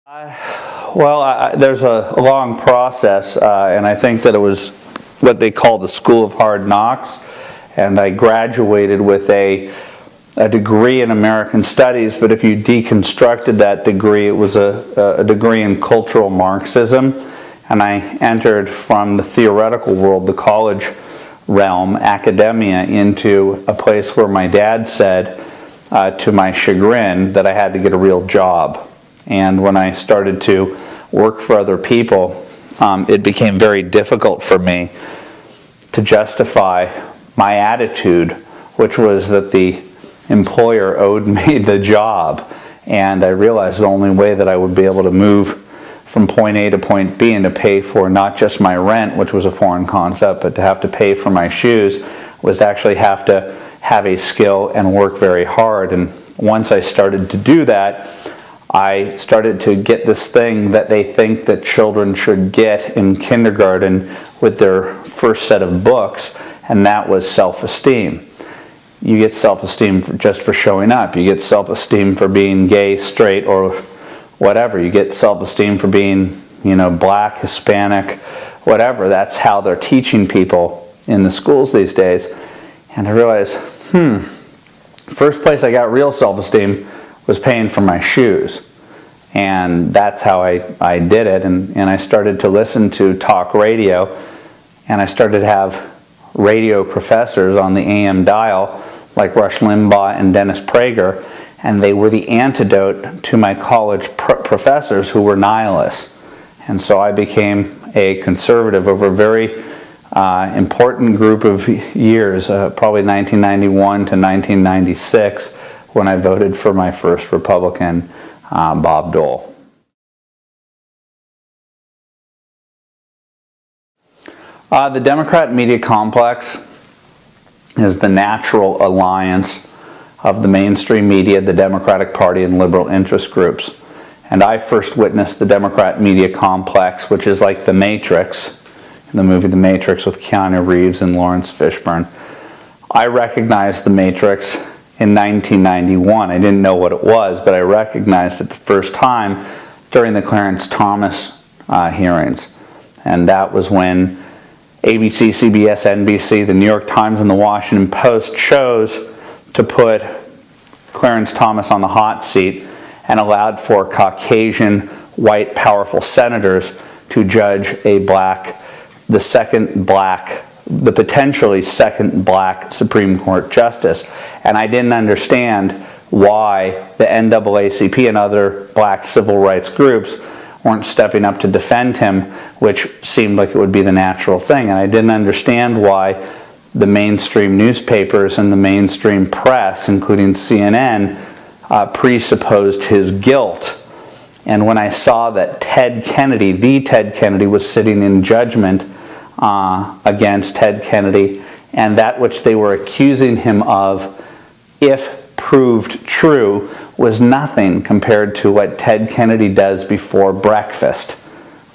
There's a long process, and I think that it was what they call the School of Hard Knocks, and I graduated with a degree in American Studies, but if you deconstructed that degree, it was a degree in cultural Marxism, and I entered from the theoretical world, the college realm, academia, into a place where my dad said, to my chagrin, that I had to get a real job. And when I started to work for other people, it became very difficult for me to justify my attitude, which was that the employer owed me the job. And I realized the only way that I would be able to move from point A to point B and to pay for not just my rent, which was a foreign concept, but to have to pay for my shoes, was to actually have to have a skill and work very hard. And once I started to do that, I started to get this thing that they think that children should get in kindergarten with their first set of books, and that was self-esteem. You get self-esteem just for showing up. You get self-esteem for being gay, straight, or whatever. You get self-esteem for being, black, Hispanic, whatever. That's how they're teaching people in the schools these days. And I realized, first place I got real self-esteem was paying for my shoes. And that's how I did it. And I started to listen to talk radio, and I started to have radio professors on the AM dial like Rush Limbaugh and Dennis Prager, and they were the antidote to my college professors who were nihilists. And so I became a conservative over a very important group of years, probably 1991 to 1996, when I voted for my first Republican, Bob Dole. The Democrat media complex is the natural alliance of the mainstream media, the Democratic Party, and liberal interest groups. And I first witnessed the Democrat media complex, which is like The Matrix, in the movie The Matrix with Keanu Reeves and Lawrence Fishburne. I recognized The Matrix in 1991. I didn't know what it was, but I recognized it the first time during the Clarence Thomas hearings. And that was when ABC, CBS, NBC, the New York Times, and the Washington Post chose to put Clarence Thomas on the hot seat and allowed for Caucasian, white, powerful senators to judge the potentially second black Supreme Court justice. And I didn't understand why the NAACP and other black civil rights groups weren't stepping up to defend him, which seemed like it would be the natural thing. And I didn't understand why the mainstream newspapers and the mainstream press, including CNN, presupposed his guilt. And when I saw that Ted Kennedy was sitting in judgment against Ted Kennedy, and that which they were accusing him of, if proved true, was nothing compared to what Ted Kennedy does before breakfast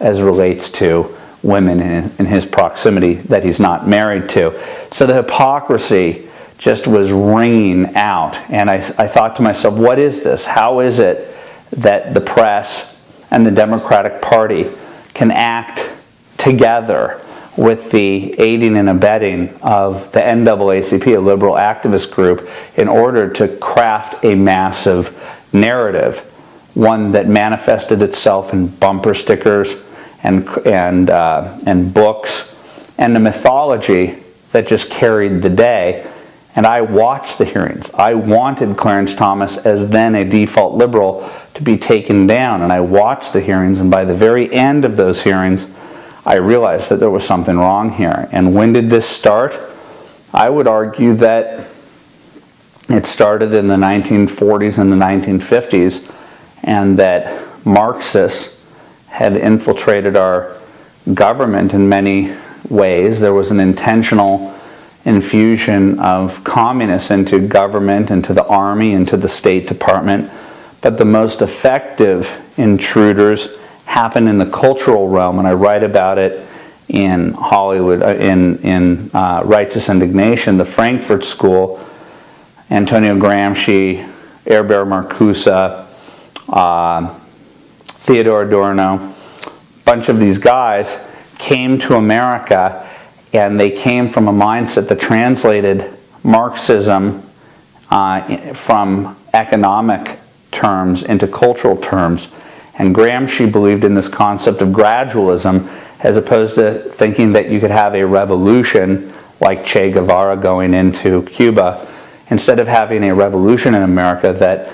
as relates to women in his proximity that he's not married to. So the hypocrisy just was ringing out. And I thought to myself, what is this? How is it that the press and the Democratic Party can act together with the aiding and abetting of the NAACP, a liberal activist group, in order to craft a massive narrative, one that manifested itself in bumper stickers and books, and a mythology that just carried the day. And I watched the hearings. I wanted Clarence Thomas, as then a default liberal, to be taken down. And I watched the hearings, and by the very end of those hearings, I realized that there was something wrong here. And when did this start? I would argue that it started in the 1940s and the 1950s, and that Marxists had infiltrated our government in many ways. There was an intentional infusion of communists into government, into the army, into the State Department. But the most effective intruders happen in the cultural realm, and I write about it in Hollywood, in Righteous Indignation. The Frankfurt School, Antonio Gramsci, Herbert Marcuse, Theodore Adorno, a bunch of these guys came to America, and they came from a mindset that translated Marxism from economic terms into cultural terms. And Gramsci believed in this concept of gradualism, as opposed to thinking that you could have a revolution like Che Guevara going into Cuba. Instead of having a revolution in America, that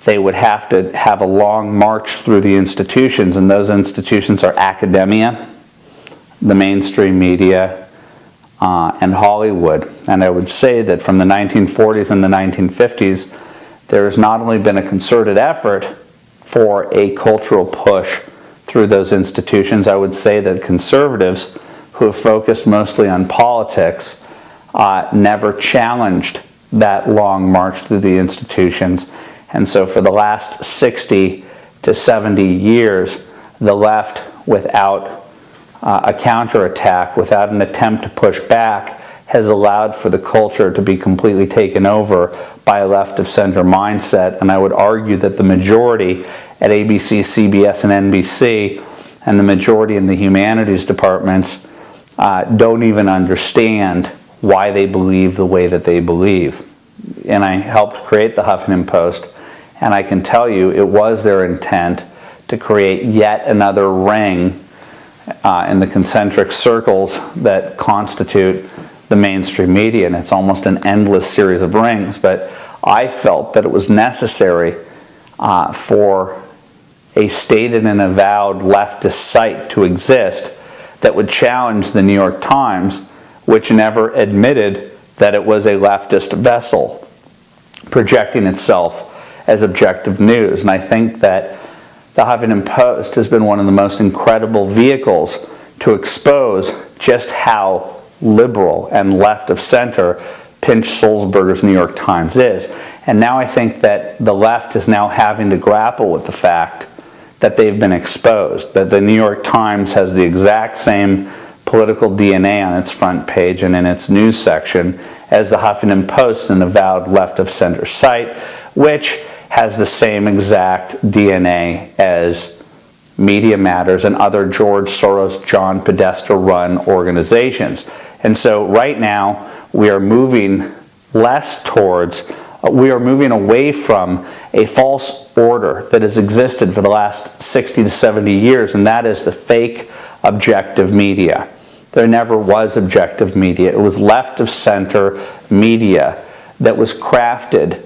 they would have to have a long march through the institutions, and those institutions are academia, the mainstream media, and Hollywood. And I would say that from the 1940s and the 1950s, there has not only been a concerted effort for a cultural push through those institutions. I would say that conservatives who have focused mostly on politics never challenged that long march through the institutions. And so for the last 60 to 70 years, the left, without a counterattack, without an attempt to push back, has allowed for the culture to be completely taken over by a left-of-center mindset. And I would argue that the majority at ABC, CBS, and NBC, and the majority in the humanities departments don't even understand why they believe the way that they believe. And I helped create the Huffington Post, and I can tell you it was their intent to create yet another ring in the concentric circles that constitute the mainstream media, and it's almost an endless series of rings. But I felt that it was necessary for a stated and avowed leftist site to exist that would challenge the New York Times, which never admitted that it was a leftist vessel projecting itself as objective news. And I think that the Huffington Post has been one of the most incredible vehicles to expose just how liberal and left of center Pinch Sulzberger's New York Times is. And now I think that the left is now having to grapple with the fact that they've been exposed, that the New York Times has the exact same political DNA on its front page and in its news section as the Huffington Post, an avowed left-of-center site, which has the same exact DNA as Media Matters and other George Soros, John Podesta run organizations. And so right now we are moving away from a false order that has existed for the last 60 to 70 years, and that is the fake objective media. There never was objective media. It was left-of-center media that was crafted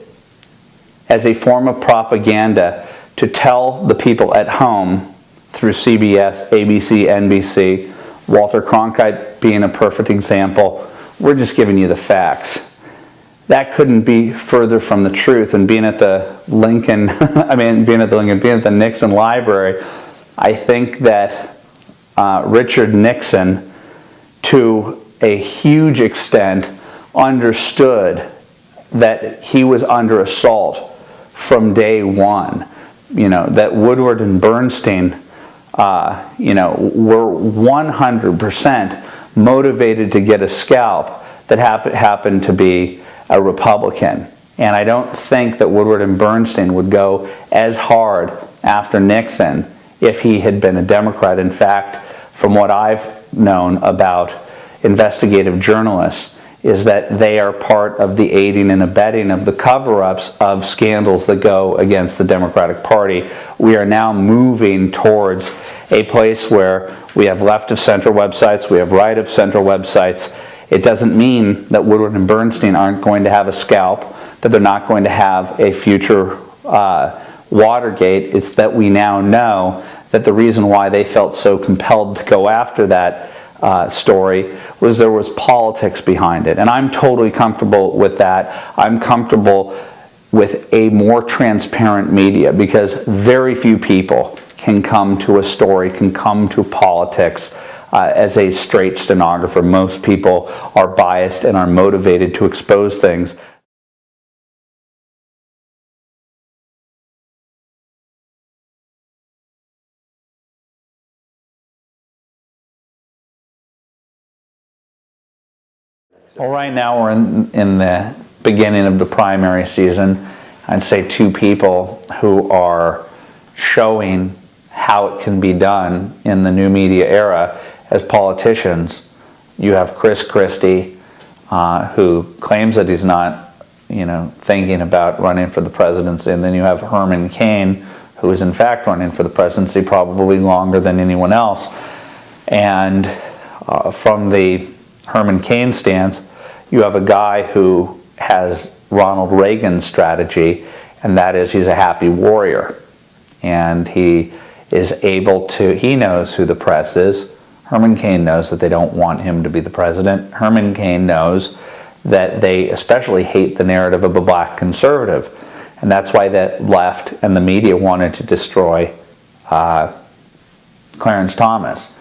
as a form of propaganda to tell the people at home through CBS, ABC, NBC, Walter Cronkite being a perfect example, we're just giving you the facts. That couldn't be further from the truth. And being at the Nixon Library, I think that Richard Nixon, to a huge extent, understood that he was under assault from day one. That Woodward and Bernstein, were 100% motivated to get a scalp that happened to be a Republican. And I don't think that Woodward and Bernstein would go as hard after Nixon if he had been a Democrat. In fact, from what I've known about investigative journalists, is that they are part of the aiding and abetting of the cover-ups of scandals that go against the Democratic Party. We are now moving towards a place where we have left-of-center websites, we have right-of-center websites. It doesn't mean that Woodward and Bernstein aren't going to have a scalp, that they're not going to have a future Watergate. It's that we now know that the reason why they felt so compelled to go after that story was there was politics behind it. And I'm totally comfortable with that. I'm comfortable with a more transparent media, because very few people can come to a story, can come to politics as a straight stenographer. Most people are biased and are motivated to expose things. Well, right now we're in the beginning of the primary season. I'd say two people who are showing how it can be done in the new media era. As politicians, you have Chris Christie, who claims that he's not, thinking about running for the presidency, and then you have Herman Cain, who is in fact running for the presidency probably longer than anyone else. And from the Herman Cain stance, you have a guy who has Ronald Reagan's strategy, and that is he's a happy warrior. And he is able to, he knows who the press is. Herman Cain knows that they don't want him to be the president. Herman Cain knows that they especially hate the narrative of a black conservative. And that's why that left and the media wanted to destroy Clarence Thomas.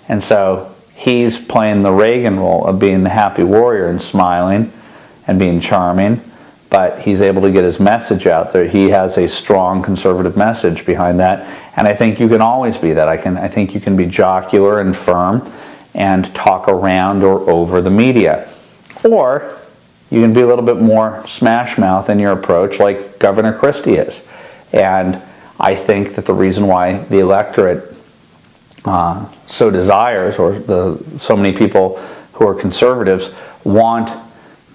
And so he's playing the Reagan role of being the happy warrior and smiling and being charming, but he's able to get his message out there. He has a strong conservative message behind that, and I think you can always be that. I think you can be jocular and firm and talk around or over the media. Or you can be a little bit more smash mouth in your approach like Governor Christie is. And I think that the reason why the electorate so desires, or so many people who are conservatives want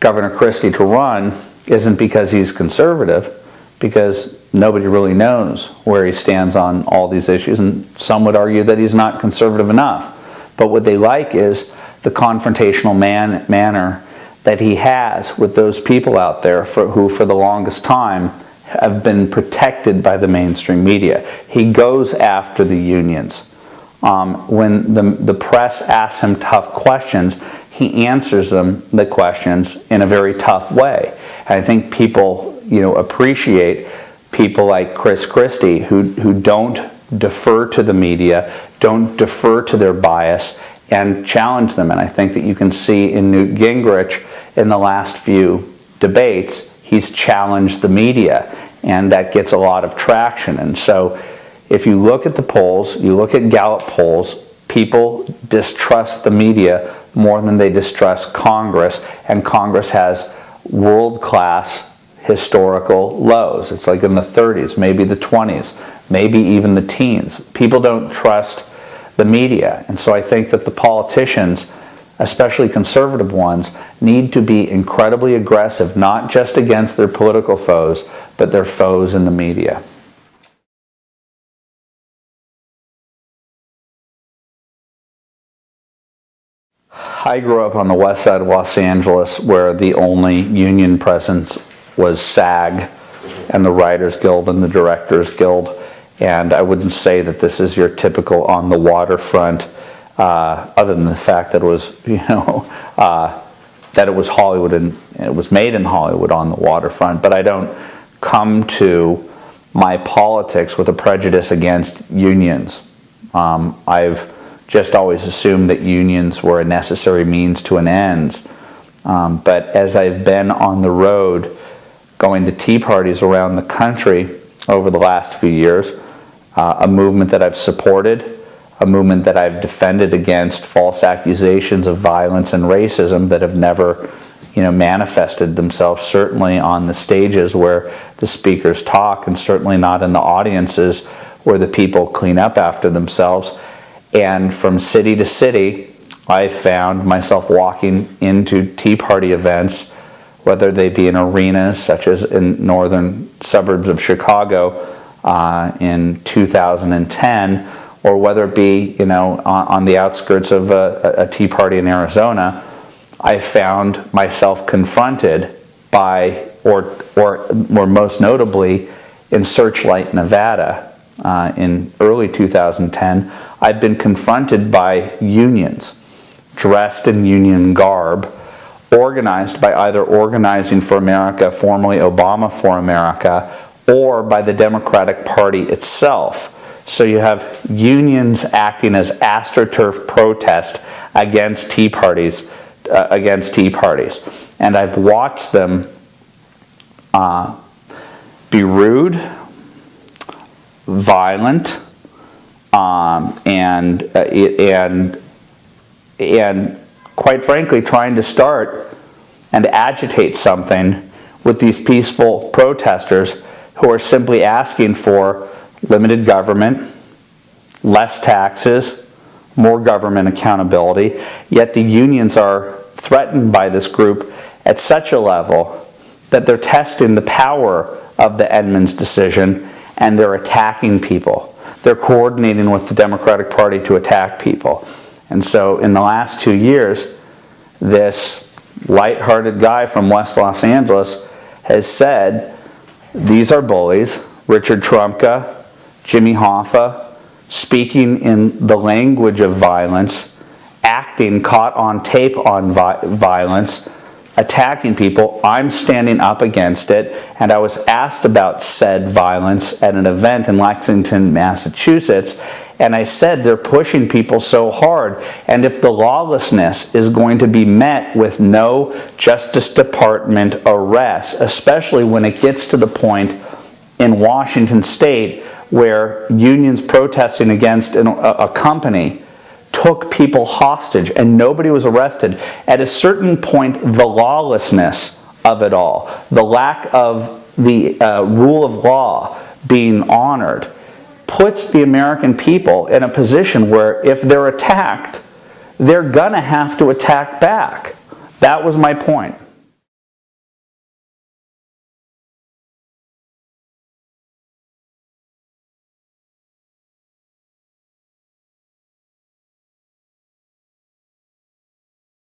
Governor Christie to run, isn't because he's conservative, because nobody really knows where he stands on all these issues, and some would argue that he's not conservative enough. But what they like is the confrontational manner that he has with those people out there who for the longest time have been protected by the mainstream media. He goes after the unions. When the press asks him tough questions, he answers the questions in a very tough way. And I think people, appreciate people like Chris Christie who don't defer to the media, don't defer to their bias, and challenge them. And I think that you can see in Newt Gingrich in the last few debates, he's challenged the media, and that gets a lot of traction. And so if you look at the polls, you look at Gallup polls, people distrust the media more than they distrust Congress, and Congress has world-class historical lows. It's like in the 30s, maybe the 20s, maybe even the teens. People don't trust the media, and so I think that the politicians, especially conservative ones, need to be incredibly aggressive, not just against their political foes, but their foes in the media. I grew up on the west side of Los Angeles, where the only union presence was SAG and the Writers Guild and the Directors Guild. And I wouldn't say that this is your typical on the waterfront, other than the fact that it was, that it was Hollywood and it was made in Hollywood on the waterfront. But I don't come to my politics with a prejudice against unions. I've just always assumed that unions were a necessary means to an end. But as I've been on the road going to tea parties around the country over the last few years, a movement that I've supported, a movement that I've defended against false accusations of violence and racism that have never, manifested themselves, certainly on the stages where the speakers talk, and certainly not in the audiences where the people clean up after themselves. And from city to city, I found myself walking into tea party events, whether they be in arenas such as in northern suburbs of Chicago in 2010, or whether it be on the outskirts of a tea party in Arizona. I found myself confronted by, or most notably, in Searchlight, Nevada, in early 2010. I've been confronted by unions dressed in union garb, organized by either Organizing for America, formerly Obama for America, or by the Democratic Party itself. So you have unions acting as AstroTurf protest against tea parties, and I've watched them be rude, violent, and quite frankly trying to start and agitate something with these peaceful protesters who are simply asking for limited government, less taxes, more government accountability, yet the unions are threatened by this group at such a level that they're testing the power of the Edmunds decision and they're attacking people. They're coordinating with the Democratic Party to attack people. And so in the last 2 years, this lighthearted guy from West Los Angeles has said, these are bullies. Richard Trumka, Jimmy Hoffa, speaking in the language of violence, acting caught on tape on violence, attacking people. I'm standing up against it, and I was asked about said violence at an event in Lexington, Massachusetts, and I said they're pushing people so hard, and if the lawlessness is going to be met with no Justice Department arrest, especially when it gets to the point in Washington State where unions protesting against a company took people hostage and nobody was arrested. At a certain point, the lawlessness of it all, the lack of the rule of law being honored, puts the American people in a position where if they're attacked, they're gonna have to attack back. That was my point.